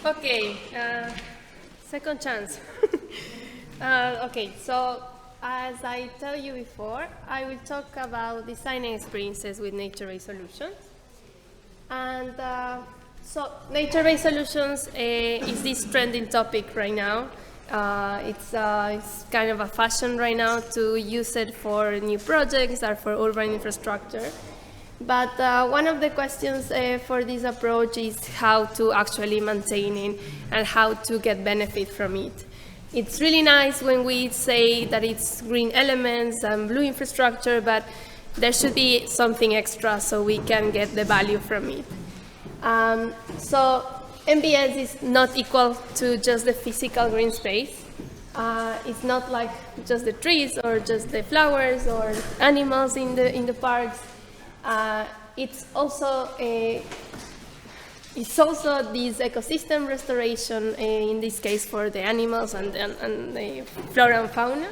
Okay, second chance. Okay, so as I tell you before, I will talk about designing experiences with nature-based solutions. And so nature-based solutions is this trending topic right now. It's kind of a fashion right now to use it for new projects or for urban infrastructure. But one of the questions for this approach is how to actually maintain it and how to get benefit from it. It's really nice when we say that it's green elements and blue infrastructure, but there should be something extra so we can get the value from it. So MBS is not equal to just the physical green space. It's not like just the trees or just the flowers or animals in the parks. It's also this ecosystem restoration, in this case for the animals and the flora and fauna.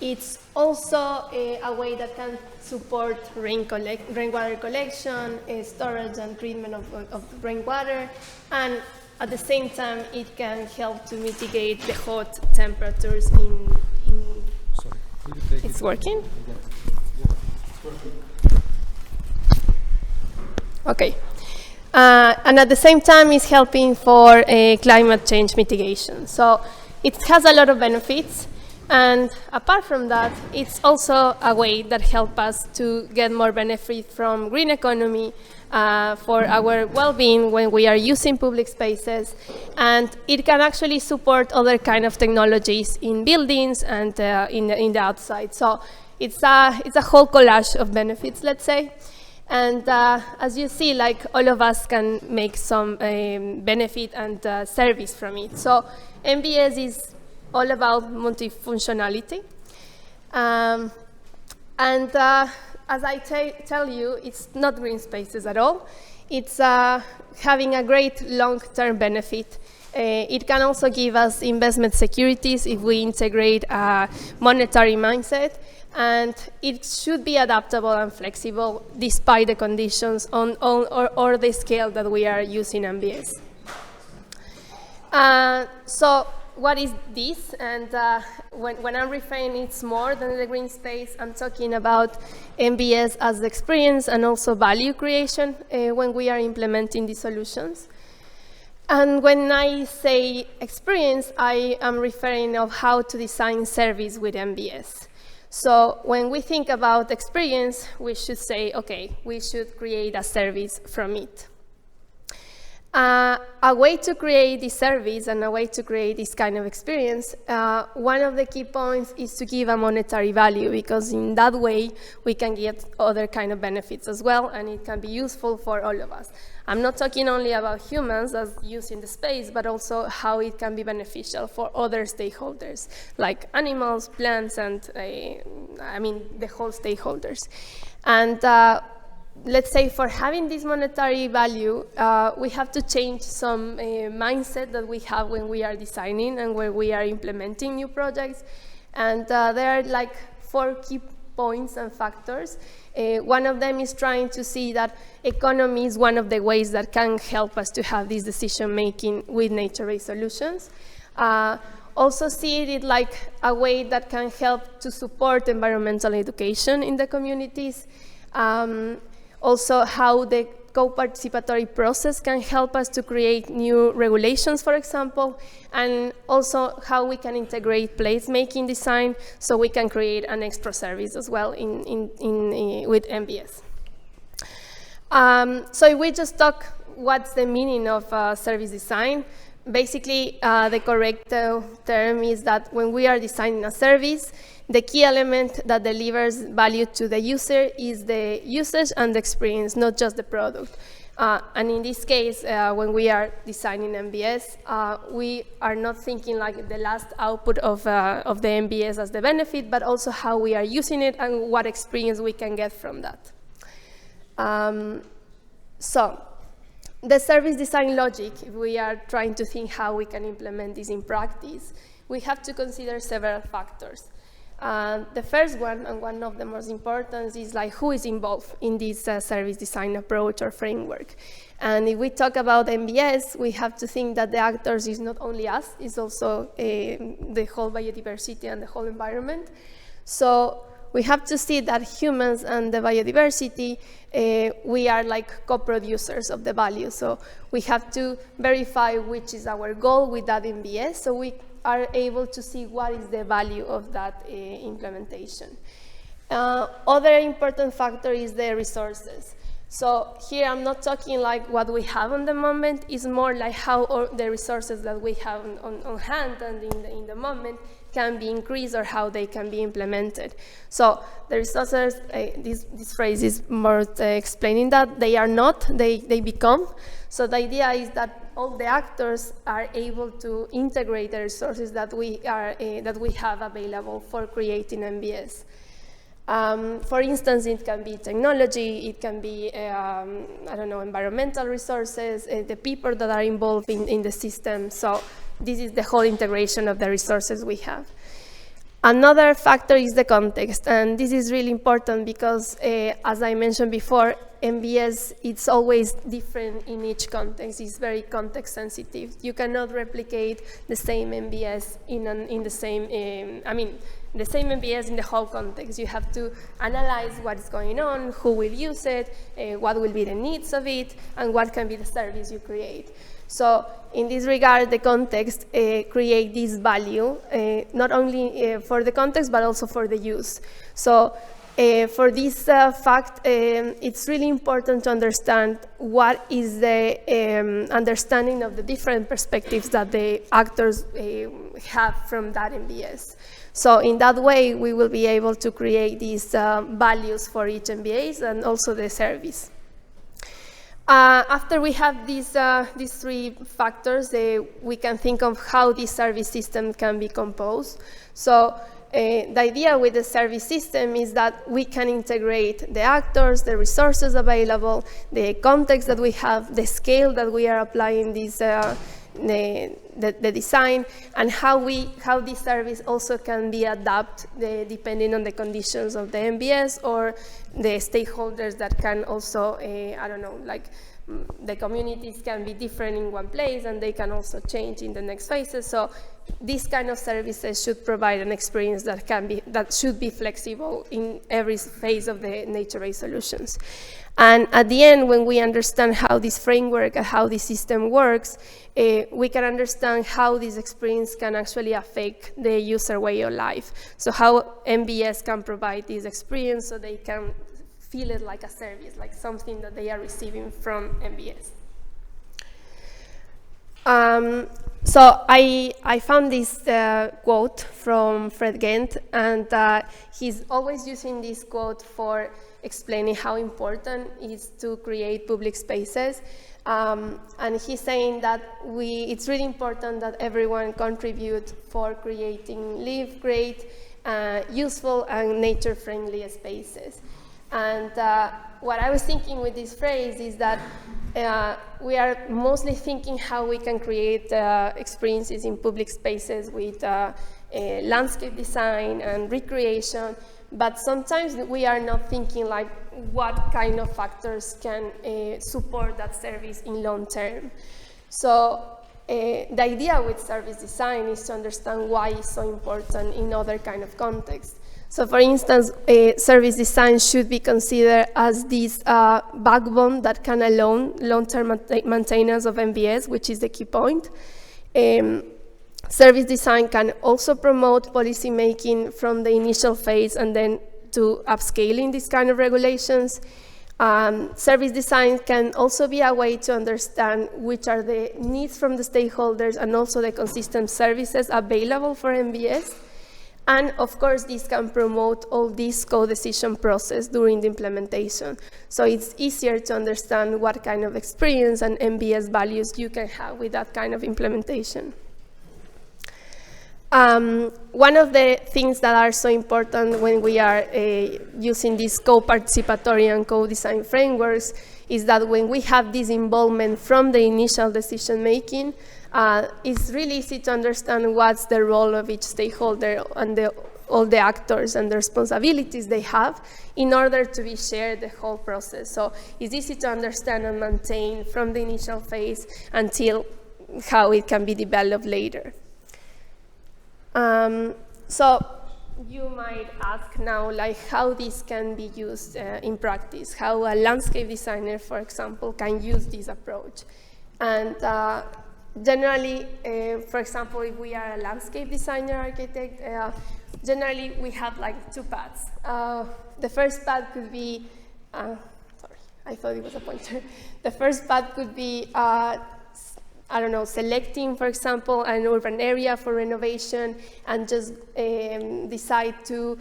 It's also a way that can support rainwater collection, storage and treatment of rainwater, and at the same time it can help to mitigate the hot temperatures in Sorry, could you take it's working? Okay. And at the same time, it's helping for climate change mitigation. So it has a lot of benefits. And apart from that, it's also a way that helps us to get more benefit from green economy for our well-being when we are using public spaces. And it can actually support other kind of technologies in buildings and in the outside. So it's a whole collage of benefits, let's say. And as you see, like all of us can make some benefit and service from it. So MBS is all about multifunctionality. And as I tell you, it's not green spaces at all. It's having a great long-term benefit. It can also give us investment securities if we integrate a monetary mindset. And it should be adaptable and flexible despite the conditions or the scale that we are using MBS. So what is this? And when I'm referring it's more than the green space, I'm talking about MBS as the experience and also value creation when we are implementing these solutions. And when I say experience, I am referring of how to design service with MBS. So when we think about experience, we should say, okay, we should create a service from it. A way to create this service and a way to create this kind of experience, one of the key points is to give a monetary value, because in that way we can get other kind of benefits as well, and it can be useful for all of us. I'm not talking only about humans as using the space, but also how it can be beneficial for other stakeholders, like animals, plants, and the whole stakeholders. And let's say for having this monetary value, we have to change some mindset that we have when we are designing and when we are implementing new projects. And there are like 4 key points and factors. One of them is trying to see that economy is one of the ways that can help us to have this decision-making with nature-based solutions. Also see it like a way that can help to support environmental education in the communities. Also how the co-participatory process can help us to create new regulations, for example, and also how we can integrate placemaking design so we can create an extra service as well with MBS. So if we just talk what's the meaning of service design, basically the correct term is that when we are designing a service, the key element that delivers value to the user is the usage and the experience, not just the product. And in this case, when we are designing MBS, we are not thinking like the last output of the MBS as the benefit, but also how we are using it and what experience we can get from that. So the service design logic, if we are trying to think how we can implement this in practice, we have to consider several factors. The first one, and one of the most important, is like who is involved in this service design approach or framework. And if we talk about MBS, we have to think that the actors is not only us, it's also the whole biodiversity and the whole environment. So we have to see that humans and the biodiversity, we are like co-producers of the value. So we have to verify which is our goal with that MBS, so we are able to see what is the value of that implementation. Other important factor is the resources. So here I'm not talking like what we have on the moment, it's more like how the resources that we have on hand and in the moment can be increased or how they can be implemented. So the resources, this phrase is more explaining that they are not, they become. So the idea is that all the actors are able to integrate the resources that we have available for creating MBS. For instance, it can be technology, it can be, I don't know, environmental resources, the people that are involved in the system. So this is the whole integration of the resources we have. Another factor is the context, and this is really important because, as I mentioned before, MBS, it's always different in each context. It's very context sensitive. You cannot replicate the same MBS in the same, the same MBS in the whole context. You have to analyze what is going on, who will use it, what will be the needs of it, and what can be the service you create. So in this regard, the context create this value, not only for the context, but also for the use. So for this fact, it's really important to understand what is the understanding of the different perspectives that the actors have from that MBS. So in that way, we will be able to create these values for each MBS and also the service. After we have these three factors, we can think of how this service system can be composed. So the idea with the service system is that we can integrate the actors, the resources available, the context that we have, the scale that we are applying this, the design, and how this service also can be adapted depending on the conditions of the MBS or the stakeholders that can also, I don't know, like the communities can be different in one place and they can also change in the next phases. So these kind of services should provide an experience that should be flexible in every phase of the nature-based solutions. And at the end, when we understand how this framework and how this system works, we can understand how this experience can actually affect the user way of life. So how MBS can provide this experience so they can feel it like a service, like something that they are receiving from MBS. So I found this quote from Fred Gent, and he's always using this quote for explaining how important it is to create public spaces. And he's saying that it's really important that everyone contribute for creating live, great, useful, and nature-friendly spaces. And what I was thinking with this phrase is that we are mostly thinking how we can create experiences in public spaces with landscape design and recreation, but sometimes we are not thinking like what kind of factors can support that service in long term. So the idea with service design is to understand why it's so important in other kind of contexts. So for instance, service design should be considered as this backbone that can allow long-term maintenance of MBS, which is the key point. Service design can also promote policy making from the initial phase and then to upscaling these kind of regulations. Service design can also be a way to understand which are the needs from the stakeholders and also the consistent services available for MBS. And of course, this can promote all this co-decision process during the implementation. So it's easier to understand what kind of experience and MBS values you can have with that kind of implementation. One of the things that are so important when we are using these co-participatory and co-design frameworks is that when we have this involvement from the initial decision-making, it's really easy to understand what's the role of each stakeholder and all the actors and the responsibilities they have in order to be shared the whole process. So it's easy to understand and maintain from the initial phase until how it can be developed later. So you might ask now, like, how this can be used in practice, how a landscape designer, for example, can use this approach. And generally, for example, if we are a landscape designer architect, generally we have like two paths. The first path could be, sorry, I thought it was a pointer. The first path could be, I don't know, selecting, for example, an urban area for renovation and just decide to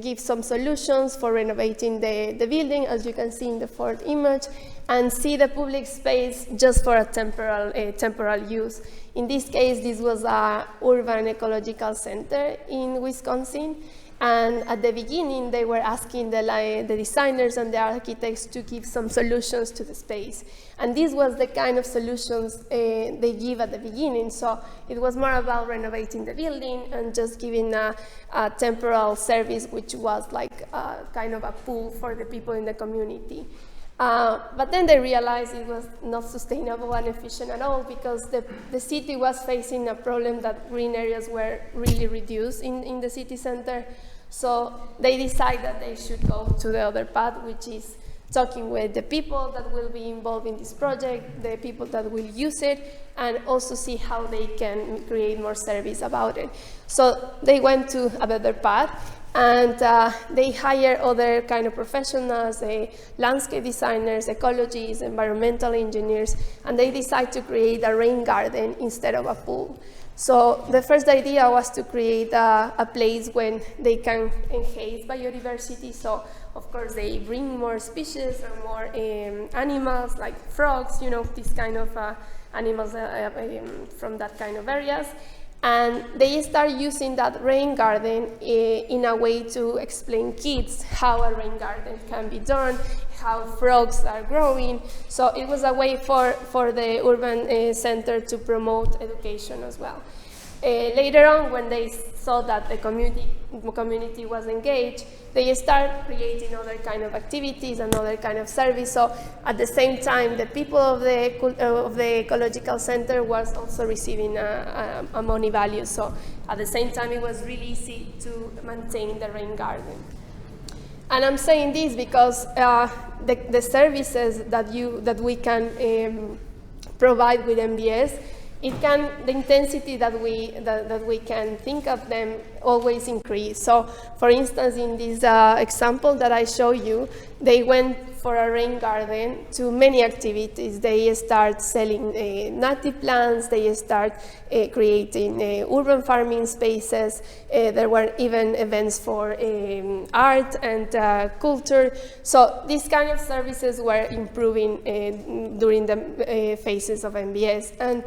give some solutions for renovating the building, as you can see in the fourth image, and see the public space just for a temporal use. In this case, this was an urban ecological center in Wisconsin. And at the beginning, they were asking the designers and the architects to give some solutions to the space. And this was the kind of solutions they give at the beginning. So it was more about renovating the building and just giving a temporal service, which was like kind of a pool for the people in the community. But then they realized it was not sustainable and efficient at all, because the city was facing a problem that green areas were really reduced in the city center. So they decided that they should go to the other path, which is talking with the people that will be involved in this project, the people that will use it, and also see how they can create more service about it. So they went to a better path. And they hire other kind of professionals, landscape designers, ecologists, environmental engineers, and they decide to create a rain garden instead of a pool. So the first idea was to create a place when they can enhance biodiversity. So of course they bring more species and more animals like frogs, you know, these kind of animals from that kind of areas. And they start using that rain garden in a way to explain kids how a rain garden can be done, how frogs are growing. So it was a way for the urban center to promote education as well. Later on, when they saw that the community was engaged, they start creating other kind of activities and other kind of service. So at the same time, the people of the ecological center was also receiving a money value. So at the same time, it was really easy to maintain the rain garden. And I'm saying this because the services that we can provide with MBS, the intensity that we can think of them always increase. So, for instance, in this example that I show you, they went for a rain garden to many activities. They start selling native plants. They start creating urban farming spaces. There were even events for art and culture. So these kind of services were improving during the phases of MBS. And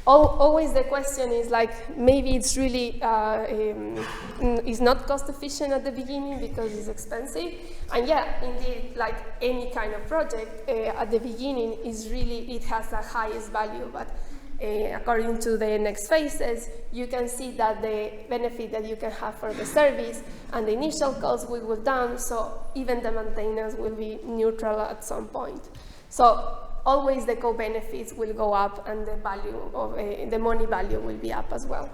always the question is like, maybe it's really, it's not cost efficient at the beginning because it's expensive. And yeah, indeed, like any kind of project, at the beginning it has the highest value, but according to the next phases, you can see that the benefit that you can have for the service and the initial cost will go down, so even the maintenance will be neutral at some point. So always the co-benefits will go up and the value of the money value will be up as well.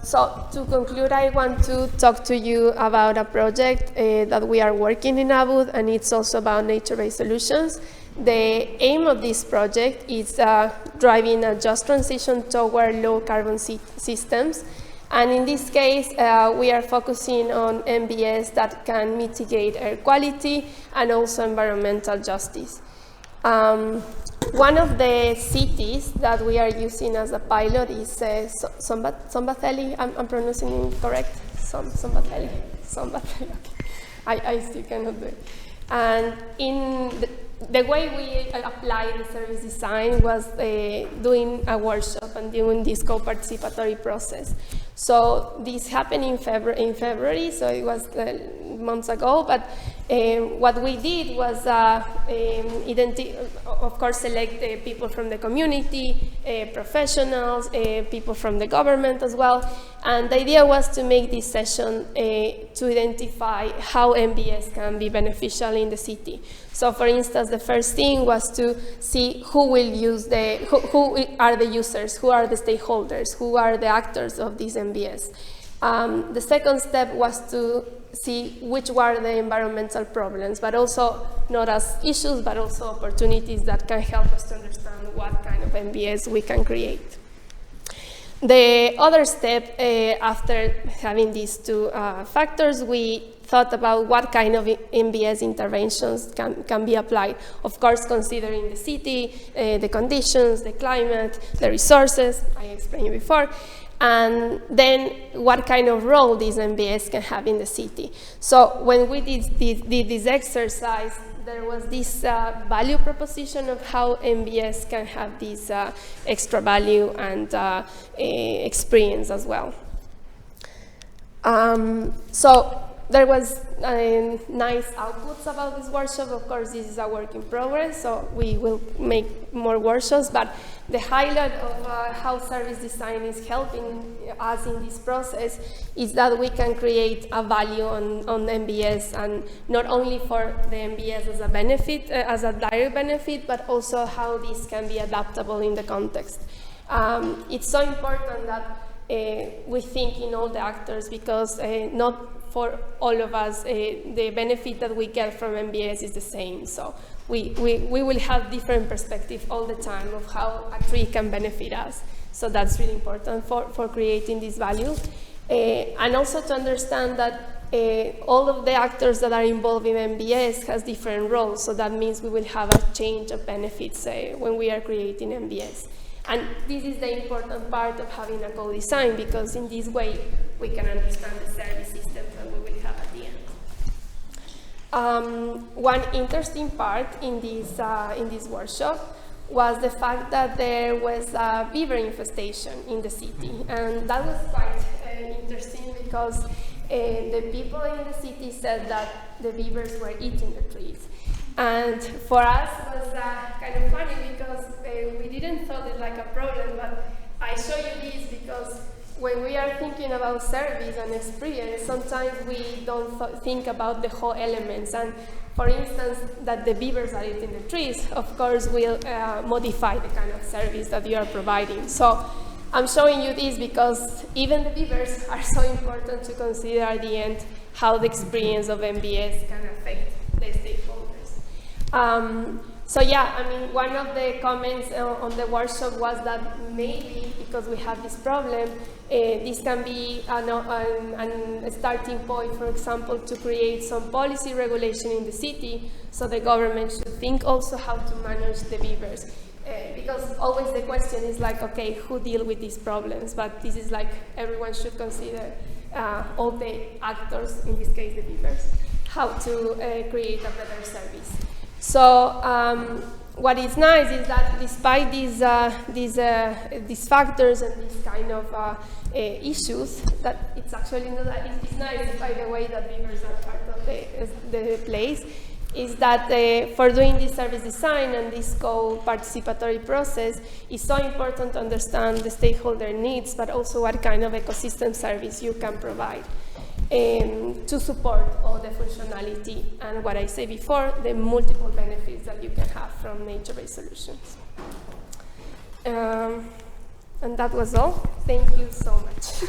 So to conclude, I want to talk to you about a project that we are working in ABUD, and it's also about nature-based solutions. The aim of this project is driving a just transition toward low-carbon systems. And in this case, we are focusing on MBS that can mitigate air quality and also environmental justice. One of the cities that we are using as a pilot is Sombatheli. I'm pronouncing it correct? Sombatheli. Okay. I still cannot do it. And in the way we applied the service design was doing a workshop and doing this co-participatory process. So this happened in February, so it was months ago, but what we did was, of course, select the people from the community, professionals, people from the government as well. And the idea was to make this session to identify how MBS can be beneficial in the city. So for instance, the first thing was to see who will use who are the users, who are the stakeholders, who are the actors of this MBS. The second step was to see which were the environmental problems, but also not as issues, but also opportunities that can help us to understand what kind of MBS we can create. The other step, after having these two factors, we thought about what kind of MBS interventions can be applied. Of course, considering the city, the conditions, the climate, the resources, I explained before, and then what kind of role these MBS can have in the city. So when we did this exercise, there was this value proposition of how MBS can have this extra value and experience as well. So there was nice outputs about this workshop. Of course, this is a work in progress, so we will make more workshops, but the highlight of how service design is helping us in this process is that we can create a value on MBS, and not only for the MBS as a benefit, as a direct benefit, but also how this can be adaptable in the context. It's so important that we think in all the actors, because not for all of us, the benefit that we get from MBS is the same. So we will have different perspective all the time of how a tree can benefit us. So that's really important for creating this value. And also to understand that all of the actors that are involved in MBS has different roles. So that means we will have a change of benefits when we are creating MBS. And this is the important part of having a co-design, because in this way we can understand the service system that we will have at the end. One interesting part in this workshop was the fact that there was a beaver infestation in the city, and that was quite interesting because the people in the city said that the beavers were eating the trees. And for us, it was kind of funny because we didn't thought it like a problem, but I show you this because when we are thinking about service and experience, sometimes we don't think about the whole elements. And for instance, that the beavers are eating the trees, of course, will modify the kind of service that you are providing. So I'm showing you this because even the beavers are so important to consider at the end how the experience of MBS can affect the stakeholders. So yeah, I mean, one of the comments on the workshop was that maybe because we have this problem, this can be a starting point, for example, to create some policy regulation in the city, so the government should think also how to manage the beavers. Because always the question is like, okay, who deal with these problems? But this is like, everyone should consider all the actors, in this case the beavers, how to create a better service. So what is nice is that despite these factors and these kind of issues, that it's actually not that it's nice, by the way, that beavers are part of the place, is that for doing this service design and this co-participatory process, it's so important to understand the stakeholder needs, but also what kind of ecosystem service you can provide to support all the functionality and what I said before, the multiple benefits that you can have from nature-based solutions. And that was all. Thank you so much.